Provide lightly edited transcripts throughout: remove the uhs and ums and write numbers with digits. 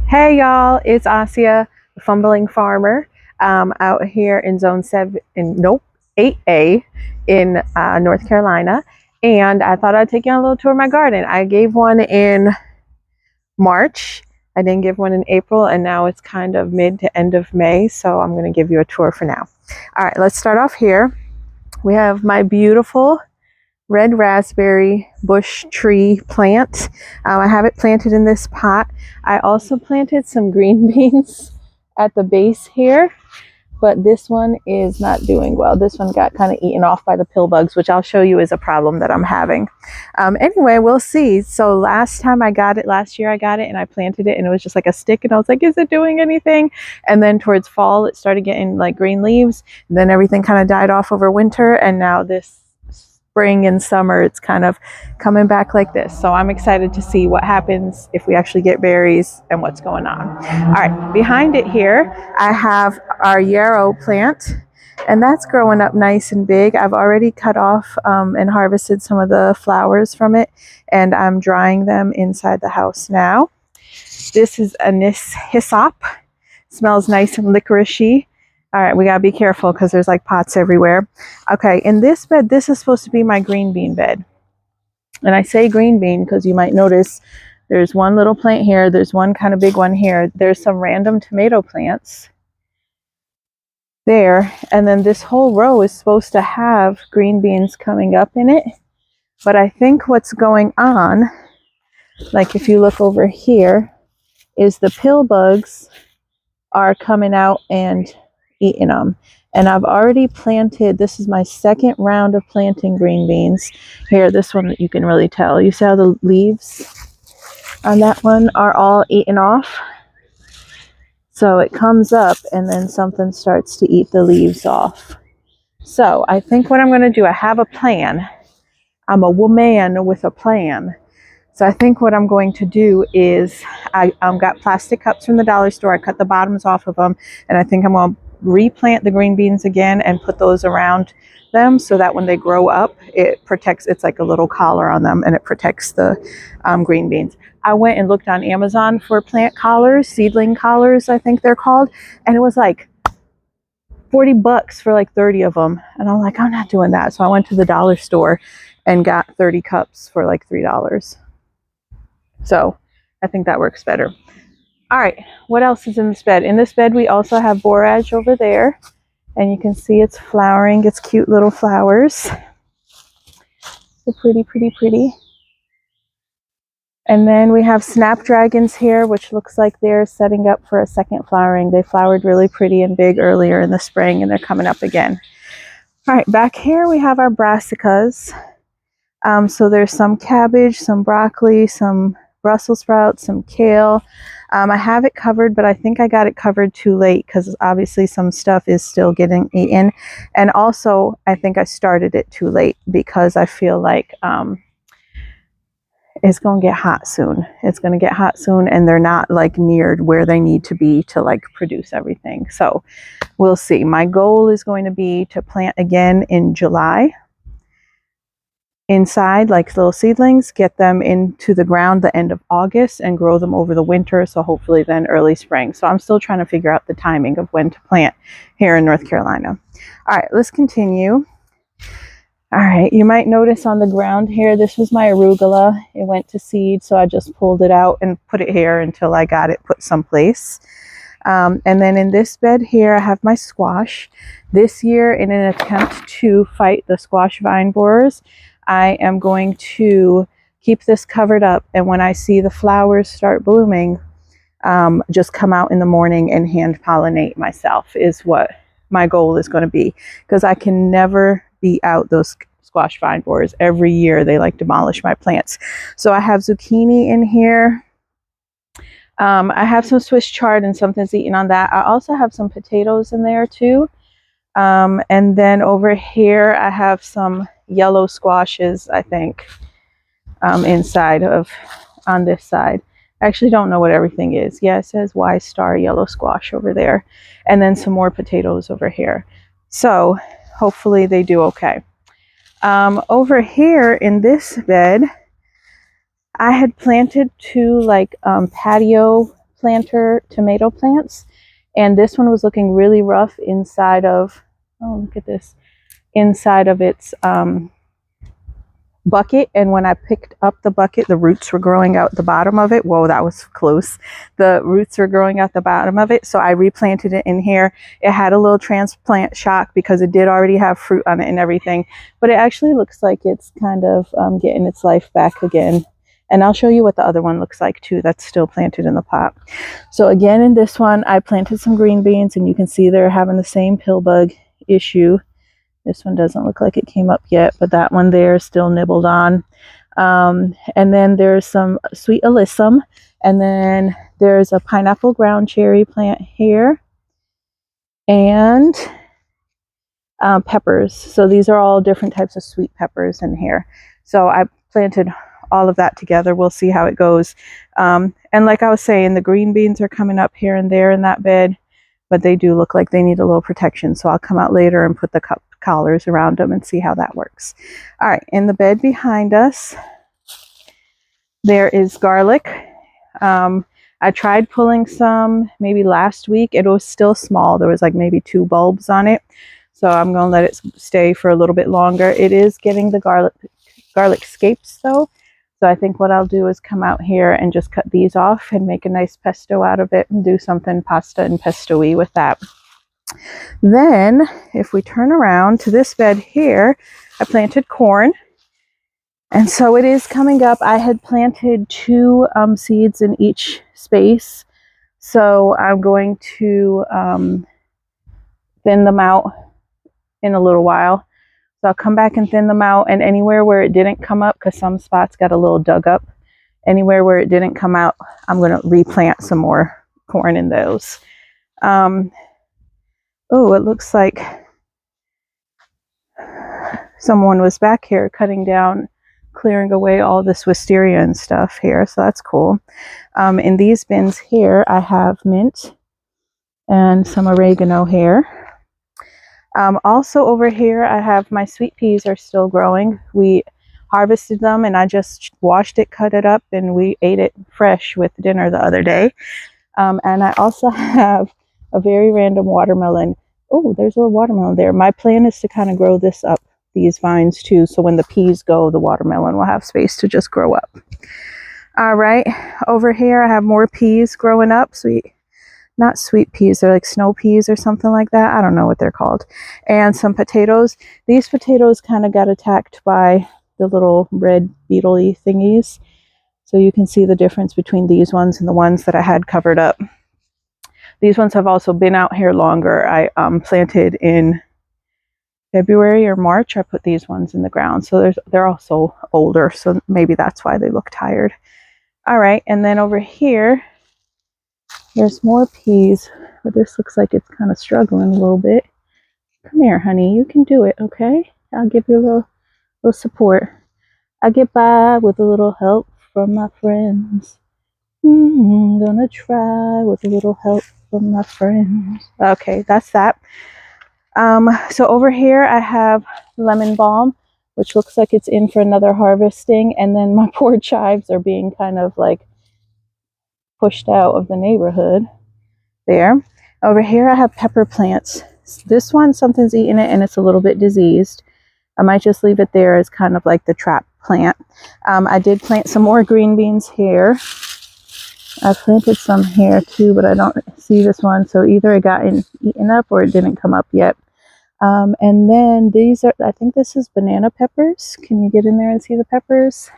Hey y'all, it's Asia, the Fumbling Farmer, out here in Zone 7, nope, 8A in North Carolina. And I thought I'd take you on a little tour of my garden. I gave one in March. I didn't give one in April, and now it's kind of mid to end of May, so I'm going to give you a tour for now. All right, let's start off here. We have my beautiful red raspberry bush tree plant. I have it planted in this pot. I also planted some green beans at the base here, but this one is not doing well. This one got kind of eaten off by the pill bugs, which I'll show you is a problem that I'm having. Anyway, we'll see. So last year I got it and I planted it and it was just like a stick and I was like, is it doing anything? And then towards fall, it started getting like green leaves. And then everything kind of died off over winter. And now this spring and summer, it's kind of coming back like this. So I'm excited to see what happens if we actually get berries and what's going on. All right, behind it here, I have our yarrow plant, and that's growing up nice and big. I've already cut off and harvested some of the flowers from it, and I'm drying them inside the house now. This is anise hyssop. Smells nice and licoricey. All right, we gotta be careful because there's like pots everywhere. Okay, in this bed, this is supposed to be my green bean bed. And I say green bean because you might notice there's one little plant here, there's one kind of big one here, there's some random tomato plants there, and then this whole row is supposed to have green beans coming up in it. But I think what's going on, like if you look over here, is the pill bugs are coming out and eating them. And I've already planted, this is my second round of planting green beans. Here, this one you can really tell. You see how the leaves on that one are all eaten off? So it comes up and then something starts to eat the leaves off. So I think what I'm going to do, I have a plan. I'm a woman with a plan. So I think what I'm going to do is I got plastic cups from the dollar store. I cut the bottoms off of them, and I think I'm going to replant the green beans again and put those around them so that when they grow up, it protects, it's like a little collar on them and it protects the green beans. I went and looked on Amazon for plant collars, seedling collars, I think they're called, and it was like 40 bucks for like 30 of them. And I'm like, I'm not doing that. So I went to the dollar store and got 30 cups for like $3. So I think that works better. All right, what else is in this bed? In this bed, we also have borage over there, and you can see it's flowering. It's cute little flowers. So pretty, pretty, pretty. And then we have snapdragons here, which looks like they're setting up for a second flowering. They flowered really pretty and big earlier in the spring, and they're coming up again. All right, back here we have our brassicas. So there's some cabbage, some broccoli, some Brussels sprouts, some kale. I have it covered, but I think I got it covered too late because obviously some stuff is still getting eaten. And also, I think I started it too late because I feel like it's going to get hot soon. It's going to get hot soon, and they're not like near where they need to be to like produce everything. So we'll see. My goal is going to be to plant again in July. Inside, like little seedlings, get them into the ground the end of August and grow them over the winter, so hopefully then early spring. So I'm still trying to figure out the timing of when to plant here in North Carolina. All right, let's continue. All right, you might notice on the ground here, this was my arugula. It went to seed, so I just pulled it out and put it here until I got it put someplace. And then in this bed here, I have my squash. This year, in an attempt to fight the squash vine borers, I am going to keep this covered up, and when I see the flowers start blooming, just come out in the morning and hand pollinate myself is what my goal is going to be, because I can never beat out those squash vine borers. Every year they like demolish my plants. So I have zucchini in here. I have some Swiss chard and something's eating on that. I also have some potatoes in there too. And then over here I have some yellow squashes, I think, inside of, on this side. I actually don't know what everything is. Yeah, it says Y star yellow squash over there. And then some more potatoes over here. So hopefully they do okay. Over here in this bed, I had planted two like patio planter tomato plants, and this one was looking really rough inside of, oh, look at this, inside of its bucket. And when I picked up the bucket, the roots were growing out the bottom of it. Whoa, that was close. The roots were growing out the bottom of it, so I replanted it in here. It had a little transplant shock because it did already have fruit on it and everything, but it actually looks like it's kind of getting its life back again. And I'll show you what the other one looks like too, that's still planted in the pot. So again, in this one, I planted some green beans, and you can see they're having the same pill bug issue. This one doesn't look like it came up yet, but that one there is still nibbled on. And then there's some sweet alyssum, and then there's a pineapple ground cherry plant here, and peppers. So these are all different types of sweet peppers in here. So I planted all of that together. We'll see how it goes. And like I was saying, the green beans are coming up here and there in that bed, but they do look like they need a little protection. So I'll come out later and put the collars around them and see how that works. All right, in the bed behind us, there is garlic. I tried pulling some maybe last week. It was still small. There was like maybe 2 bulbs on it. So I'm going to let it stay for a little bit longer. It is getting the garlic scapes though. So I think what I'll do is come out here and just cut these off and make a nice pesto out of it and do something pasta and pesto-y with that. Then if we turn around to this bed here, I planted corn. And so it is coming up. I had planted 2 seeds in each space. So I'm going to thin them out in a little while. So I'll come back and thin them out, and anywhere where it didn't come up, because some spots got a little dug up, anywhere where it didn't come out, I'm going to replant some more corn in those. Oh, it looks like someone was back here cutting down, clearing away all this wisteria and stuff here, so that's cool. In these bins here, I have mint and some oregano here. Also over here, I have my sweet peas are still growing. We harvested them and I just washed it, cut it up, and we ate it fresh with dinner the other day. And I also have a very random watermelon. Oh, there's a little watermelon there. My plan is to kind of grow this up, these vines too, so when the peas go, the watermelon will have space to just grow up. All right, over here I have more peas growing up. Not sweet peas, they're like snow peas or something like that. I don't know what they're called. And some potatoes. These potatoes kind of got attacked by the little red beetle-y thingies. So you can see the difference between these ones and the ones that I had covered up. These ones have also been out here longer. I planted in February or March. I put these ones in the ground. So they're also older. So maybe that's why they look tired. All right, and then over here, there's more peas, but this looks like it's kind of struggling a little bit. Come here, honey. You can do it, okay? I'll give you a little support. I get by with a little help from my friends. Gonna try with a little help from my friends. Okay, that's that. So over here I have lemon balm, which looks like it's in for another harvesting. And then my poor chives are being kind of like pushed out of the neighborhood there. Over here I have pepper plants. This one, something's eating it and it's a little bit diseased. I might just leave it there as kind of like the trap plant. I did plant some more green beans here. I planted some here too, but I don't see this one, so either it got eaten up or it didn't come up yet. And then these are, I think this is banana peppers. Can you get in there and see the peppers?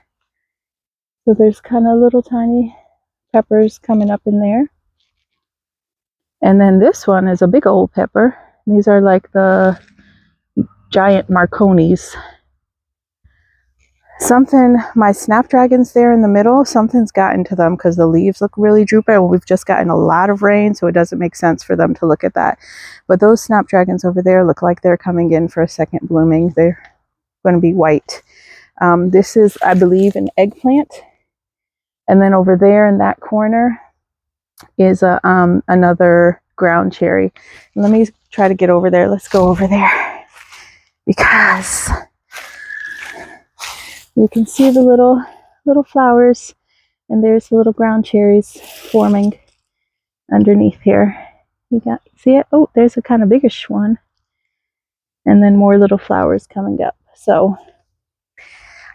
So there's kind of little tiny peppers coming up in there. And then this one is a big old pepper. These are like the giant Marconis. My snapdragons there in the middle, something's gotten to them because the leaves look really droopy, and we've just gotten a lot of rain, so it doesn't make sense for them to look at that. But those snapdragons over there look like they're coming in for a second blooming. They're going to be white. This is, I believe, an eggplant. And then over there in that corner is another ground cherry. Let me try to get over there. Let's go over there, because you can see the little flowers, and there's the little ground cherries forming. underneath here. See it? Oh, there's a kind of biggish one. And then more little flowers coming up. So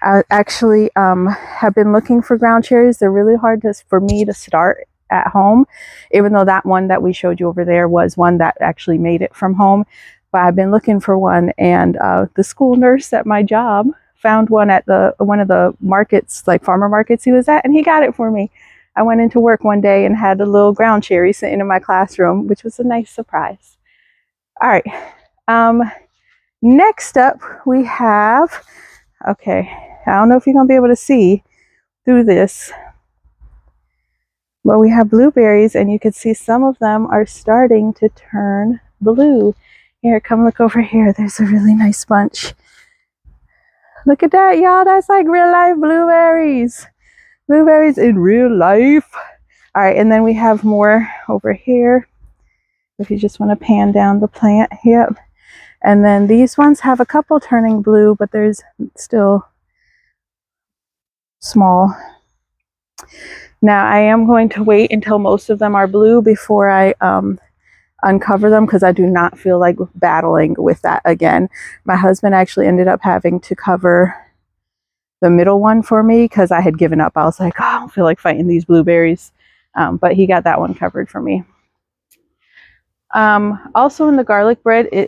I actually have been looking for ground cherries. They're really hard for me to start at home, even though that one that we showed you over there was one that actually made it from home. But I've been looking for one, and the school nurse at my job found one at one of the markets, like farmer markets he was at, and he got it for me. I went into work one day and had a little ground cherry sitting in my classroom, which was a nice surprise. All right. Next up, we have, okay, I don't know if you're going to be able to see through this, but we have blueberries, and you can see some of them are starting to turn blue. Here, come look over here. There's a really nice bunch. Look at that, y'all. That's like real life blueberries. Blueberries in real life. All right, and then we have more over here. If you just want to pan down the plant, yep. And then these ones have a couple turning blue, but there's still small. Now I am going to wait until most of them are blue before I uncover them, because I do not feel like battling with that again. My husband actually ended up having to cover the middle one for me because I had given up. I was like, oh, I don't feel like fighting these blueberries. But he got that one covered for me. Also in the garlic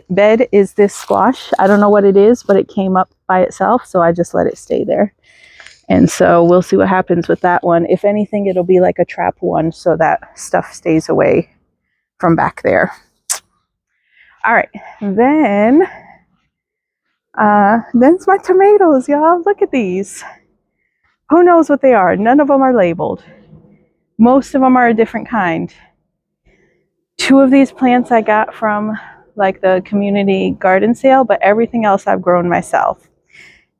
bed is this squash. I don't know what it is, but it came up by itself, so I just let it stay there. And so we'll see what happens with that one. If anything, it'll be like a trap one, so that stuff stays away from back there. All right, then it's my tomatoes, y'all. Look at these. Who knows what they are? None of them are labeled. Most of them are a different kind. 2 of these plants I got from like the community garden sale, but everything else I've grown myself.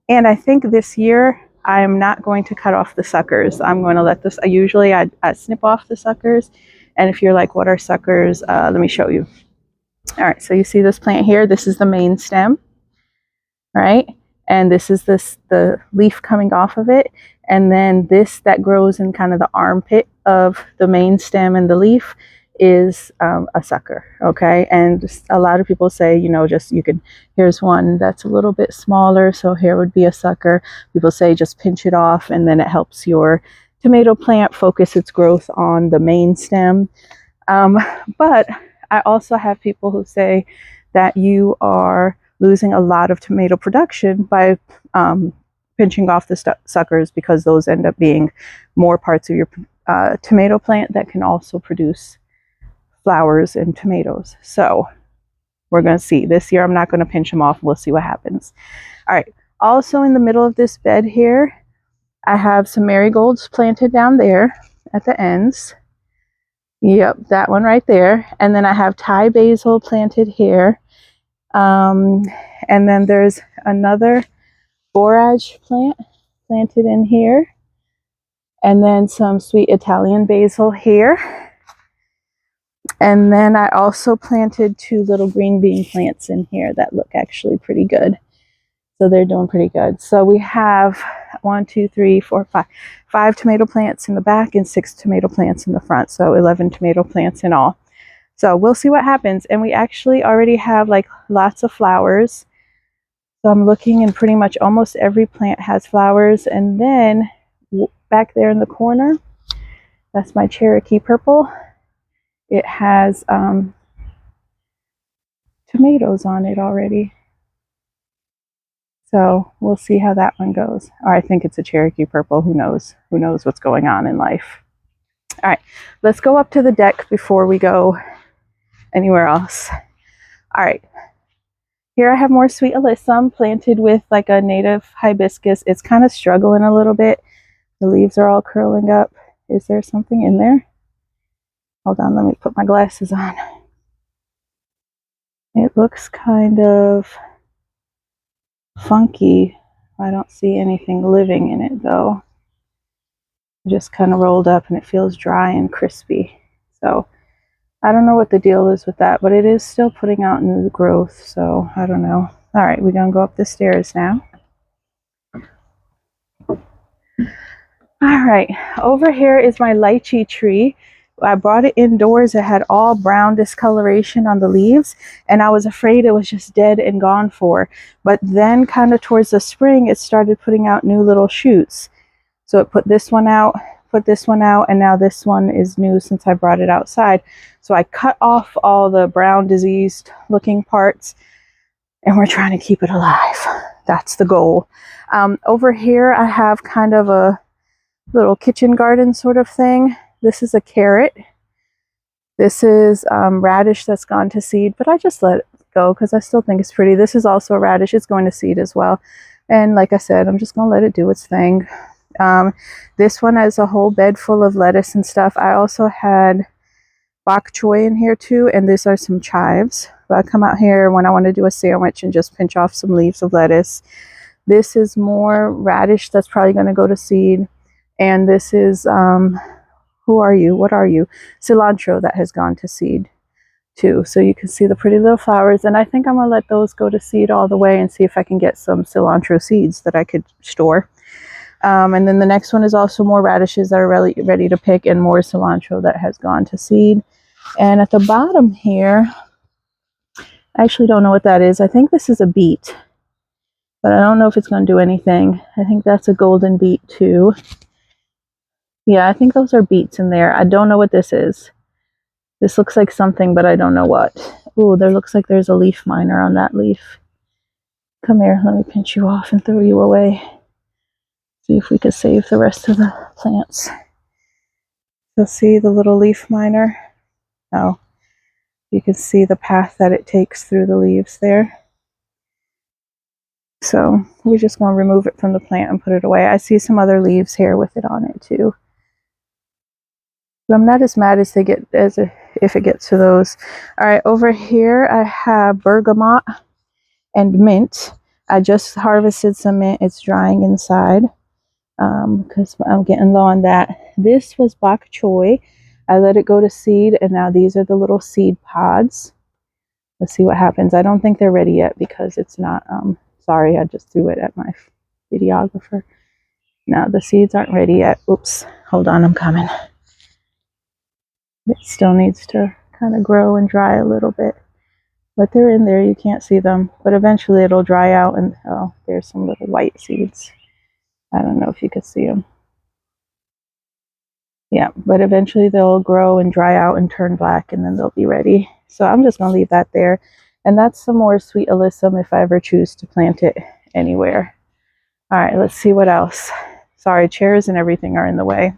And I think this year I am not going to cut off the suckers. I'm going to let this, usually I snip off the suckers. And if you're like, what are suckers? Let me show you. All right, so you see this plant here. This is the main stem, right? And this is the leaf coming off of it. And then this that grows in kind of the armpit of the main stem and the leaf is a sucker, okay? And just a lot of people say, you know, just here's one that's a little bit smaller, so here would be a sucker. People say just pinch it off, and then it helps your tomato plant focus its growth on the main stem. But I also have people who say that you are losing a lot of tomato production by pinching off the suckers, because those end up being more parts of your tomato plant that can also produce flowers and tomatoes. So we're going to see. This year I'm not going to pinch them off. We'll see what happens. All right. Also in the middle of this bed here, I have some marigolds planted down there at the ends. Yep, that one right there. And then I have Thai basil planted here. And then there's another borage plant planted in here. And then some sweet Italian basil here. And then I also planted 2 little green bean plants in here that look actually pretty good. So they're doing pretty good. So we have 1, 2, 3, 4, 5 tomato plants in the back and 6 tomato plants in the front. So 11 tomato plants in all. So we'll see what happens. And we actually already have like lots of flowers. So I'm looking, and pretty much almost every plant has flowers. And then back there in the corner, that's my Cherokee purple. It has tomatoes on it already. So we'll see how that one goes. Or I think it's a Cherokee purple. Who knows? Who knows what's going on in life? All right, let's go up to the deck before we go anywhere else. All right, here I have more sweet alyssum planted with like a native hibiscus. It's kind of struggling a little bit. The leaves are all curling up. Is there something in there? Hold on, let me put my glasses on. It looks kind of funky. I don't see anything living in it though. It just kind of rolled up and it feels dry and crispy. So I don't know what the deal is with that, but it is still putting out new growth, so I don't know. All right, we're gonna go up the stairs now. All right, over here is my lychee tree, I brought it indoors. It had all brown discoloration on the leaves, and I was afraid it was just dead and gone for. But then kind of towards the spring, it started putting out new little shoots. So it put this one out, and now this one is new since I brought it outside. So I cut off all the brown diseased looking parts, and we're trying to keep it alive. That's the goal. Over here, I have kind of a little kitchen garden sort of thing. This is a carrot. This is radish that's gone to seed, but I just let it go because I still think it's pretty. This is also a radish. It's going to seed as well. And like I said, I'm just going to let it do its thing. This one has a whole bed full of lettuce and stuff. I also had bok choy in here too, and these are some chives. But I come out here when I want to do a sandwich and just pinch off some leaves of lettuce. This is more radish that's probably going to go to seed. And this is, who are you? What are you? Cilantro that has gone to seed too. So you can see the pretty little flowers. And I think I'm going to let those go to seed all the way and see if I can get some cilantro seeds that I could store. And then the next one is also more radishes that are ready to pick, and more cilantro that has gone to seed. And at the bottom here, I actually don't know what that is. I think this is a beet, but I don't know if it's going to do anything. I think that's a golden beet too. Yeah, I think those are beets in there. I don't know what this is. This looks like something, but I don't know what. Ooh, there looks like there's a leaf miner on that leaf. Come here, let me pinch you off and throw you away. See if we can save the rest of the plants. So see the little leaf miner? Oh, you can see the path that it takes through the leaves there. So we're just going to remove it from the plant and put it away. I see some other leaves here with it on it too. But I'm not as mad as if it gets to those. All right, over here I have bergamot and mint. I just harvested some mint. It's drying inside because I'm getting low on that. This was bok choy. I let it go to seed, and now these are the little seed pods. Let's see what happens. I don't think they're ready yet because it's not, sorry, I just threw it at my videographer. No, the seeds aren't ready yet. Oops, hold on, I'm coming. It still needs to kind of grow and dry a little bit. But they're in there, you can't see them. But eventually it'll dry out, and oh, there's some little white seeds. I don't know if you could see them. Yeah, but eventually they'll grow and dry out and turn black, and then they'll be ready. So I'm just going to leave that there. And that's some more sweet alyssum if I ever choose to plant it anywhere. All right, let's see what else. Sorry, chairs and everything are in the way.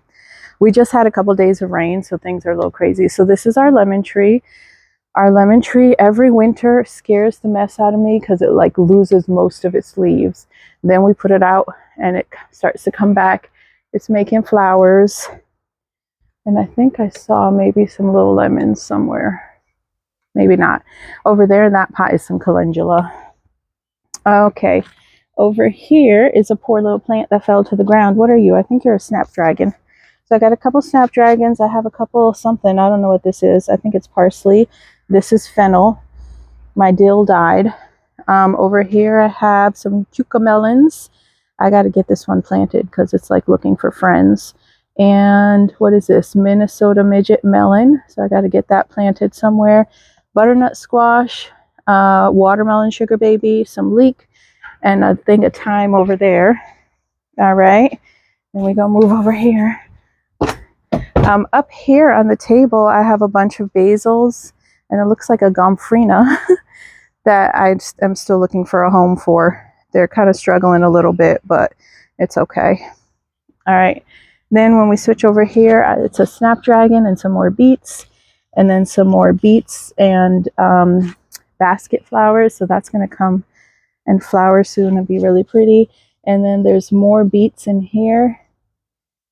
We just had a couple days of rain, so things are a little crazy. So this is our lemon tree. Our lemon tree every winter scares the mess out of me because it like loses most of its leaves. Then we put it out and it starts to come back. It's making flowers. And I think I saw maybe some little lemons somewhere. Maybe not. Over there in that pot is some calendula. Okay. Over here is a poor little plant that fell to the ground. What are you? I think you're a snapdragon. So I got a couple snapdragons. I have a couple something. I don't know what this is. I think it's parsley. This is fennel. My dill died. Over here I have some cucamelons. I got to get this one planted because it's like looking for friends. And what is this? Minnesota midget melon. So I got to get that planted somewhere. Butternut squash, watermelon sugar baby, some leek, and a thing of thyme over there. All right. Then we go move over here. Up here on the table, I have a bunch of basils, and it looks like a gomphrena that I am still looking for a home for. They're kind of struggling a little bit, but it's okay. All right. Then when we switch over here, it's a snapdragon and some more beets, and then some more beets and basket flowers. So that's going to come and flower soon and be really pretty. And then there's more beets in here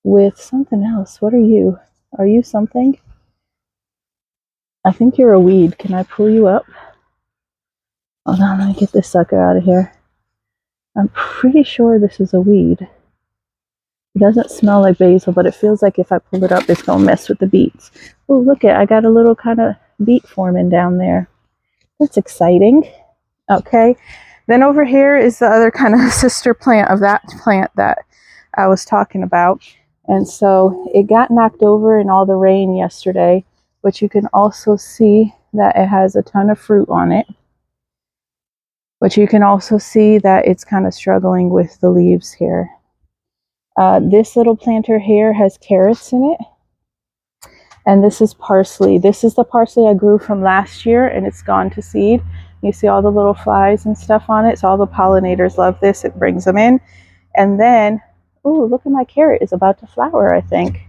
with something else. What are you? Are you something? I think you're a weed. Can I pull you up? Hold on, let me get this sucker out of here. I'm pretty sure this is a weed. It doesn't smell like basil, but it feels like if I pull it up, it's going to mess with the beets. Oh, look I got a little kind of beet forming down there. That's exciting. Okay. Then over here is the other kind of sister plant of that plant that I was talking about. And so it got knocked over in all the rain yesterday, but you can also see that it has a ton of fruit on it. But you can also see that it's kind of struggling with the leaves here. This little planter here has carrots in it. And this is parsley. This is the parsley I grew from last year, and it's gone to seed. You see all the little flies and stuff on it. So all the pollinators love this. It brings them in. And then, ooh, look at my carrot is about to flower, I think.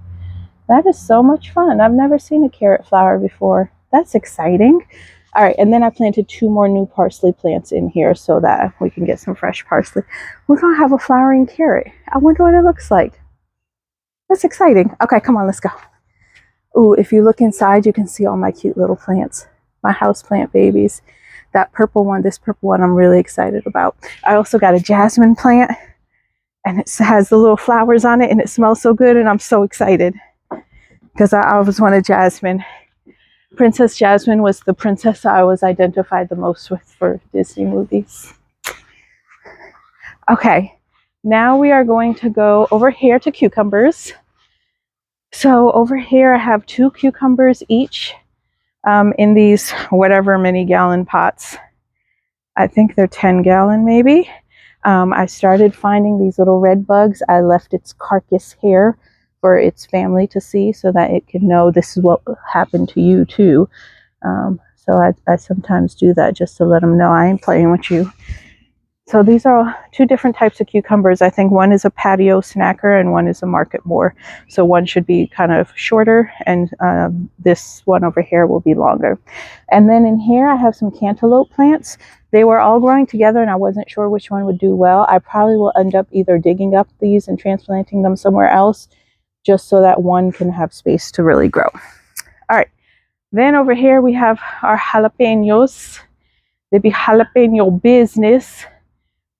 That is so much fun. I've never seen a carrot flower before. That's exciting. All right, and then I planted 2 more new parsley plants in here so that we can get some fresh parsley. We're gonna have a flowering carrot. I wonder what it looks like. That's exciting. Okay, come on, let's go. Ooh, if you look inside, you can see all my cute little plants, my house plant babies. That purple one, this purple one, I'm really excited about. I also got a jasmine plant, and it has the little flowers on it, and it smells so good, and I'm so excited because I always wanted jasmine. Princess Jasmine was the princess I was identified the most with for Disney movies. Okay, now we are going to go over here to cucumbers. So over here I have 2 cucumbers each in these whatever many gallon pots. I think they're 10 gallon maybe. I started finding these little red bugs. I left its carcass here for its family to see so that it can know this is what happened to you too. So I sometimes do that just to let them know I ain't playing with you. So these are 2 different types of cucumbers. I think one is a patio snacker and one is a market boar. So one should be kind of shorter and this one over here will be longer. And then in here I have some cantaloupe plants. They were all growing together and I wasn't sure which one would do well. I probably will end up either digging up these and transplanting them somewhere else just so that one can have space to really grow. All right, then over here we have our jalapenos. They be jalapeno business.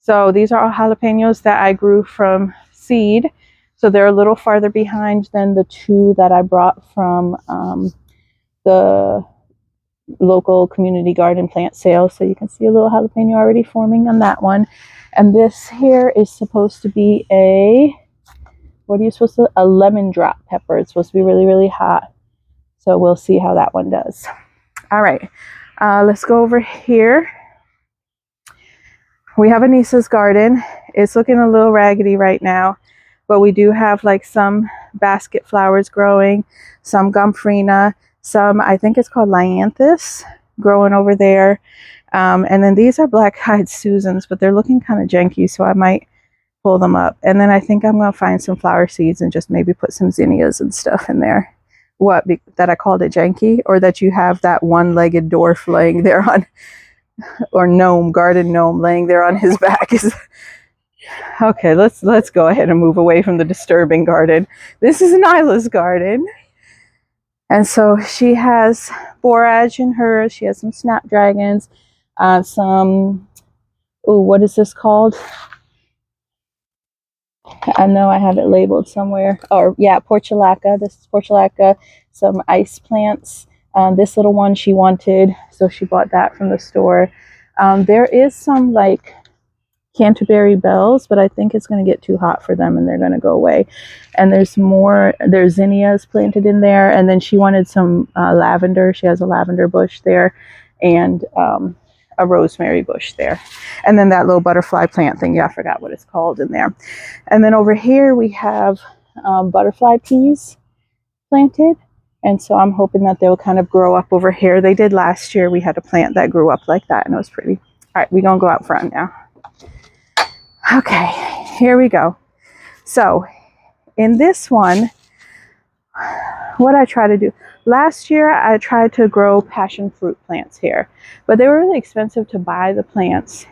So these are all jalapenos that I grew from seed. So they're a little farther behind than the 2 that I brought from the local community garden plant sale. So you can see a little jalapeno already forming on that one. And this here is supposed to be a, what are you supposed to, a lemon drop pepper. It's supposed to be really, really hot. So we'll see how that one does. All right, let's go over here. We have Anissa's garden. It's looking a little raggedy right now, but we do have like some basket flowers growing, some gomphrena, some, I think it's called Lyanthus, growing over there. And then these are black-eyed Susans, but they're looking kind of janky, so I might pull them up. And then I think I'm going to find some flower seeds and just maybe put some zinnias and stuff in there. What, that I called it janky? Or that you have that one-legged dwarf laying there on, or gnome, garden gnome laying there on his back. Okay, let's go ahead and move away from the disturbing garden. This is Nyla's garden. And so she has borage in hers. She has some snapdragons, some, oh, what is this called? I know I have it labeled somewhere. Or yeah, portulaca. This is portulaca. Some ice plants. This little one she wanted, so she bought that from the store. There is some like Canterbury bells, but I think it's going to get too hot for them and they're going to go away. And there's more, there's zinnias planted in there, and then she wanted some lavender. She has a lavender bush there and a rosemary bush there. And then that little butterfly plant thing, yeah, I forgot what it's called in there. And then over here we have butterfly peas planted. And so I'm hoping that they'll kind of grow up over here. They did last year. We had a plant that grew up like that and it was pretty. All right, we're going to go out front now. Okay, here we go. So in this one, what I try to do, last year I tried to grow passion fruit plants here, but they were really expensive to buy the plants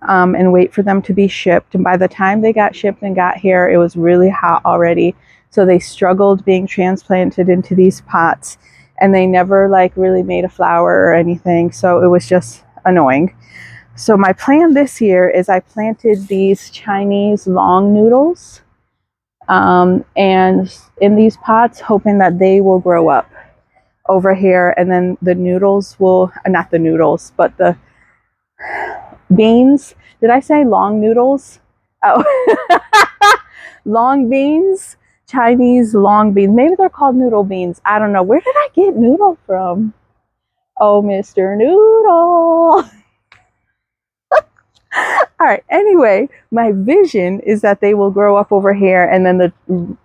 and wait for them to be shipped. And by the time they got shipped and got here, it was really hot already. So they struggled being transplanted into these pots, and they never like really made a flower or anything. So it was just annoying. So my plan this year is I planted these Chinese long noodles and in these pots, hoping that they will grow up over here. And then the noodles will, not the noodles, but the beans. Did I say long noodles? Oh, long beans, Chinese long beans. Maybe they're called noodle beans. I don't know. Where did I get noodle from? Oh, Mr. Noodle. All right. Anyway, my vision is that they will grow up over here, and then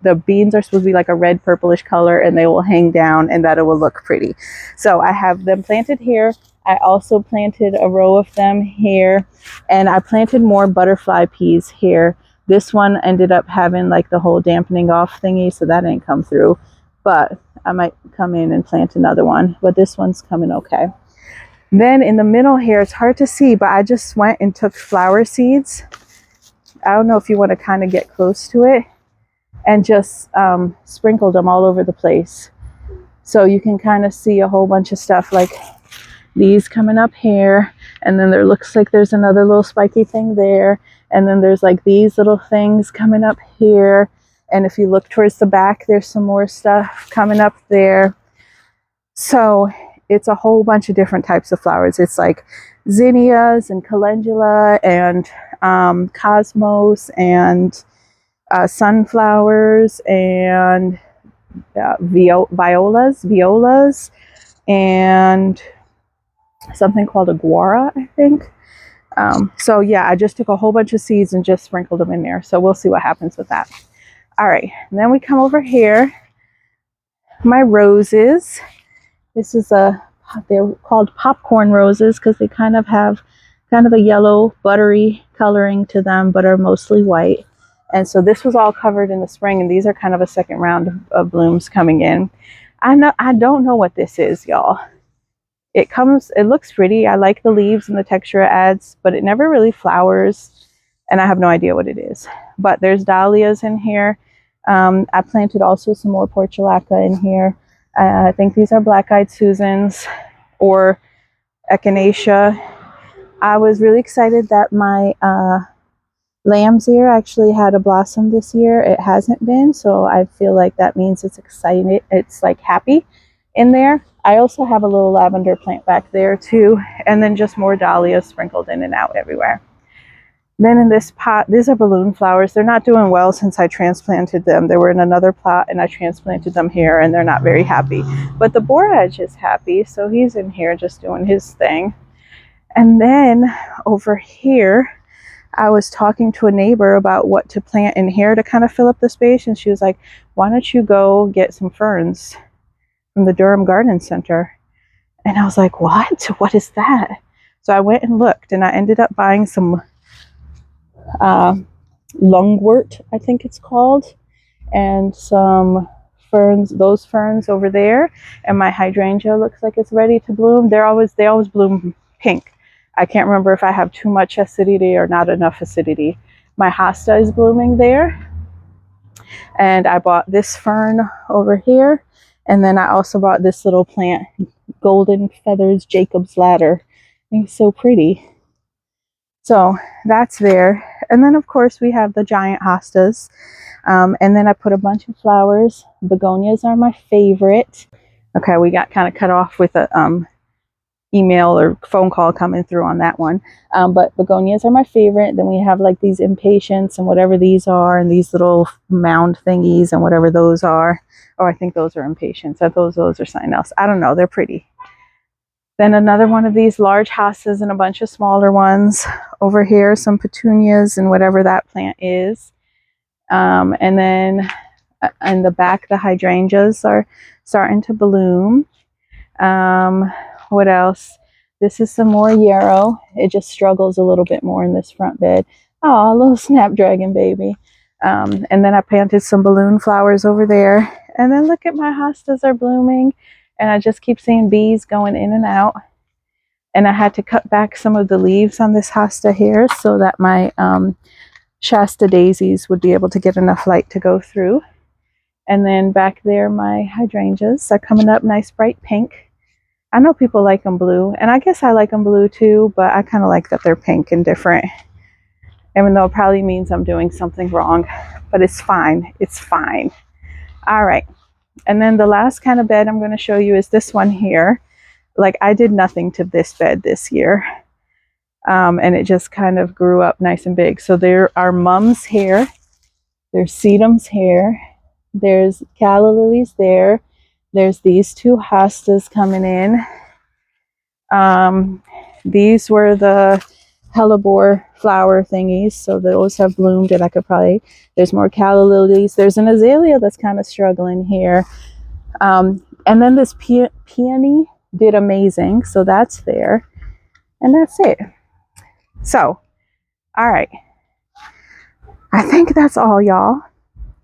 the beans are supposed to be like a red purplish color, and they will hang down, and that it will look pretty. So I have them planted here. I also planted a row of them here, and I planted more butterfly peas here. This one ended up having like the whole dampening off thingy, so that didn't come through. But I might come in and plant another one. But this one's coming okay. Then in the middle here, it's hard to see, but I just went and took flower seeds. I don't know if you want to kind of get close to it, and just sprinkled them all over the place. So you can kind of see a whole bunch of stuff like these coming up here, and then there looks like there's another little spiky thing there, and then there's like these little things coming up here, and if you look towards the back, there's some more stuff coming up there. So it's a whole bunch of different types of flowers. It's like zinnias and calendula and cosmos and sunflowers and violas and something called a guara, I think. So yeah, I just took a whole bunch of seeds and just sprinkled them in there. So we'll see what happens with that. All right, and then we come over here. My roses. This is they're called popcorn roses because they kind of have kind of a yellow buttery coloring to them, but are mostly white. And so this was all covered in the spring, and these are kind of a second round of blooms coming in. I don't know what this is, y'all. It looks pretty. I like the leaves and the texture it adds, but it never really flowers, and I have no idea what it is. But there's dahlias in here. I planted also some more portulaca in here. I think these are black-eyed Susans or echinacea. I was really excited that my lamb's ear actually had a blossom this year. It hasn't been, so I feel like that means it's exciting. It's like happy in there. I also have a little lavender plant back there too, and then just more dahlias sprinkled in and out everywhere. Then in this pot, these are balloon flowers. They're not doing well since I transplanted them. They were in another plot and I transplanted them here, and they're not very happy. But the borage is happy, so he's in here just doing his thing. And then over here, I was talking to a neighbor about what to plant in here to kind of fill up the space, and she was like, why don't you go get some ferns from the Durham Garden Center? And I was like, what? What is that? So I went and looked, and I ended up buying some lungwort, I think it's called, and some ferns, those ferns over there. And my hydrangea looks like it's ready to bloom. They always bloom pink. I can't remember if I have too much acidity or not enough acidity. My hosta is blooming there, and I bought this fern over here, and then I also bought this little plant, Golden Feathers Jacob's Ladder. It's so pretty. So that's there. And then of course we have the giant hostas. And then I put a bunch of flowers. Begonias are my favorite. Okay, we got kind of cut off with a email or phone call coming through on that one. But begonias are my favorite. Then we have like these impatiens and whatever these are, and these little mound thingies and whatever those are. Oh, I think those are impatiens. Those are something else. I don't know. They're pretty. Then another one of these large hostas and a bunch of smaller ones. Over here, some petunias and whatever that plant is. And then in the back, the hydrangeas are starting to bloom. What else? This is some more yarrow. It just struggles a little bit more in this front bed. Oh, a little snapdragon baby. And then I planted some balloon flowers over there. And then look at my hostas are blooming. And I just keep seeing bees going in and out. And I had to cut back some of the leaves on this hosta here so that my Shasta daisies would be able to get enough light to go through. And then back there, my hydrangeas are coming up nice bright pink. I know people like them blue, and I guess I like them blue too, but I kind of like that they're pink and different. Even though it probably means I'm doing something wrong, but it's fine. It's fine. All right. And then the last kind of bed I'm going to show you is this one here. Like, I did nothing to this bed this year. And it just kind of grew up nice and big. So there are mums here. There's sedums here. There's calla lilies there. There's these two hostas coming in. These were the hellebore flower thingies, so those have bloomed, and I could probably, there's more calla lilies. There's an azalea that's kind of struggling here. And then this peony did amazing, so that's there. And that's it. So, all right. I think that's all, y'all.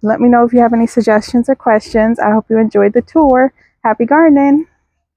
Let me know if you have any suggestions or questions. I hope you enjoyed the tour. Happy gardening.